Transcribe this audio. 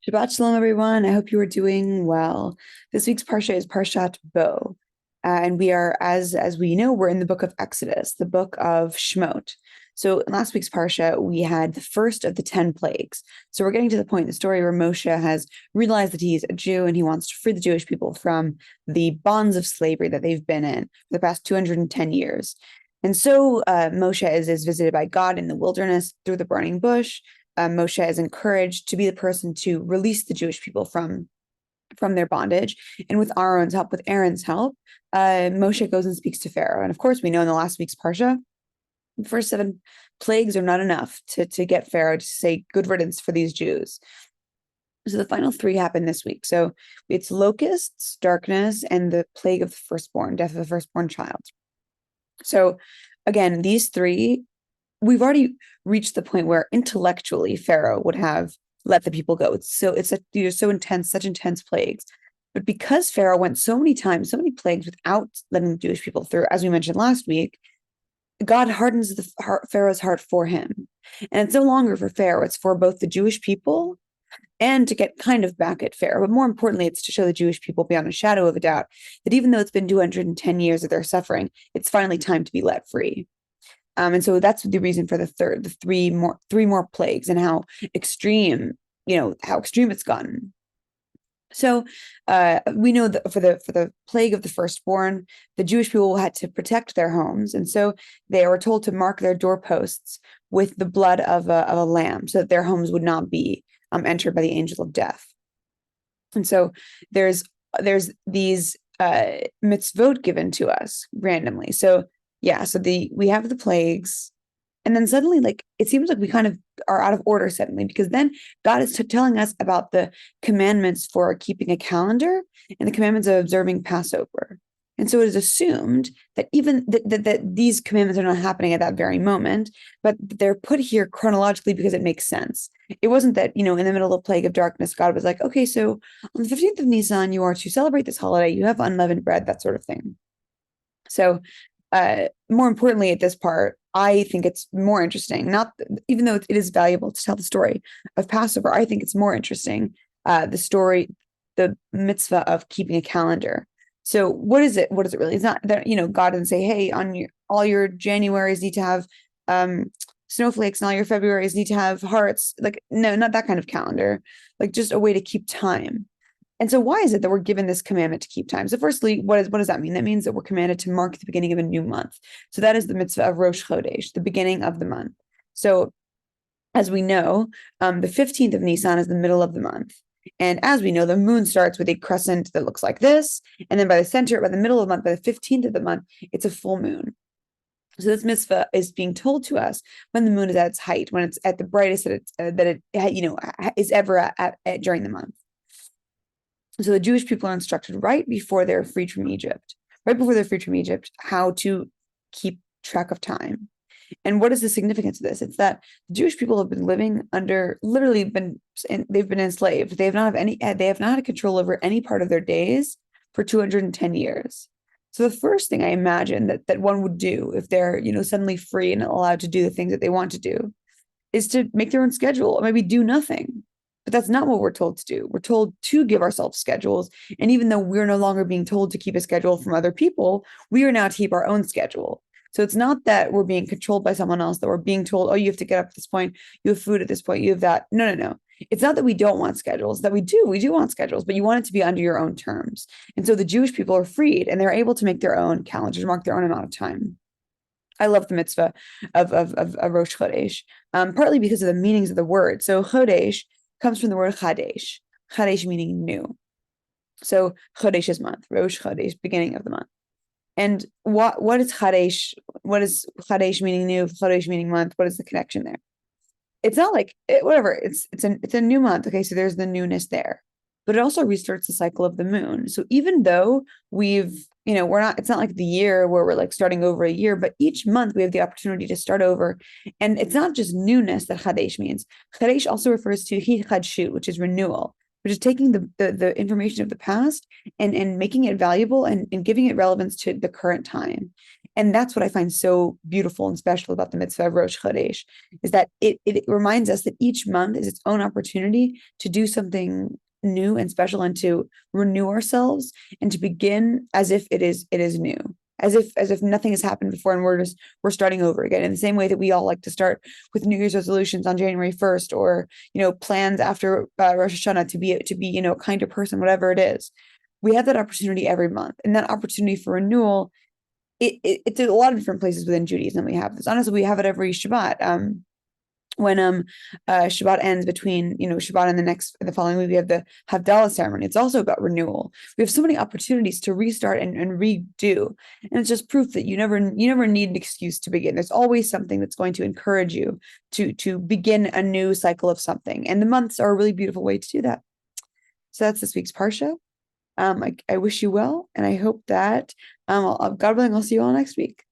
Shabbat Shalom, everyone. I hope you are doing well. This week's Parsha is Parshat Bo. And we are, as we know, we're in the book of Exodus, the book of Shemot. So in last week's Parsha, we had the first of the 10 plagues. So we're getting to the point in the story where Moshe has realized that he's a Jew and he wants to free the Jewish people from the bonds of slavery that they've been in for the past 210 years. And so Moshe is visited by God in the wilderness through the burning bush. Moshe is encouraged to be the person to release the Jewish people from their bondage. And with Aaron's help, Moshe goes and speaks to Pharaoh. And of course, we know in the last week's Parsha, the first 7 plagues are not enough to get Pharaoh to say good riddance for these Jews. So the final 3 happen this week. So it's locusts, darkness, and the plague of the firstborn, death of the firstborn child. So again, these 3, we've already reached the point where intellectually Pharaoh would have let the people go. These are such intense plagues. But because Pharaoh went so many times, so many plagues without letting the Jewish people through, as we mentioned last week, God hardens Pharaoh's heart for him. And it's no longer for Pharaoh, it's for both the Jewish people and to get kind of back at Pharaoh. But more importantly, it's to show the Jewish people beyond a shadow of a doubt that even though it's been 210 years of their suffering, it's finally time to be let free. And so that's the reason for the 3 more plagues and how extreme it's gotten. So we know that for the plague of the firstborn, the Jewish people had to protect their homes, and so they were told to mark their doorposts with the blood of a lamb, so that their homes would not be entered by the angel of death. And so there's these mitzvot given to us randomly. So yeah, so we have the plagues, and then suddenly, it seems like we kind of are out of order suddenly, because then God is telling us about the commandments for keeping a calendar and the commandments of observing Passover. And so it is assumed that even that these commandments are not happening at that very moment, but they're put here chronologically because it makes sense. It wasn't that, in the middle of the plague of darkness, God was like, okay, so on the 15th of Nisan, you are to celebrate this holiday. You have unleavened bread, that sort of thing. So more importantly, at this part, I think it's more interesting, even though it is valuable to tell the story of Passover, I think it's more interesting, the mitzvah of keeping a calendar. So what is it? What is it really? It's not that, God doesn't say, hey, all your Januaries need to have snowflakes and all your Februaries need to have hearts. No, not that kind of calendar, just a way to keep time. And so why is it that we're given this commandment to keep time? So firstly, what does that mean? That means that we're commanded to mark the beginning of a new month. So that is the mitzvah of Rosh Chodesh, the beginning of the month. So as we know, the 15th of Nisan is the middle of the month. And as we know, the moon starts with a crescent that looks like this. And then by the middle of the month, by the 15th of the month, it's a full moon. So this mitzvah is being told to us when the moon is at its height, when it's at the brightest that it is ever at during the month. So the Jewish people are instructed right before they're freed from Egypt, how to keep track of time. And what is the significance of this? It's that the Jewish people have been living they've been enslaved. They have not had control over any part of their days for 210 years. So the first thing I imagine that one would do if they're, suddenly free and allowed to do the things that they want to do is to make their own schedule or maybe do nothing. But that's not what we're told to do. We're told to give ourselves schedules. And even though we're no longer being told to keep a schedule from other people, we are now to keep our own schedule. So it's not that we're being controlled by someone else, that we're being told, oh, you have to get up at this point, you have food at this point, you have that. No. It's not that we don't want schedules, that we do want schedules, but you want it to be under your own terms. And so the Jewish people are freed and they're able to make their own calendars, mark their own amount of time. I love the mitzvah of Rosh Chodesh, partly because of the meanings of the word. So Chodesh comes from the word Chadesh, Chadesh meaning new. So Chodesh is month, Rosh Chodesh, beginning of the month. And what is Chadesh? What is Chadesh meaning new? Chodesh meaning month? What is the connection there? It's not whatever. It's a new month. Okay, so there's the newness there, but it also restarts the cycle of the moon. So even though it's not like the year where we're starting over a year, but each month we have the opportunity to start over. And it's not just newness that Chadesh means. Chadesh also refers to Hichadshu, which is renewal, which is taking the information of the past and making it valuable and giving it relevance to the current time. And that's what I find so beautiful and special about the mitzvah of Rosh Chodesh, is that it reminds us that each month is its own opportunity to do something new and special and to renew ourselves and to begin as if it is new, as if nothing has happened before, and we're starting over again, in the same way that we all like to start with New Year's resolutions on January 1st, or plans after Rosh Hashanah to be a kinder person, whatever it is. We have that opportunity every month, and that opportunity for renewal, it's a lot of different places within Judaism. We have this. Honestly, we have it every Shabbat. When Shabbat ends, between Shabbat and the following week, we have the Havdalah ceremony. It's also about renewal. We have so many opportunities to restart and redo, and it's just proof that you never need an excuse to begin. There's always something that's going to encourage you to begin a new cycle of something, and the months are a really beautiful way to do that. So that's this week's parsha. I wish you well, and I hope that God willing, I'll see you all next week.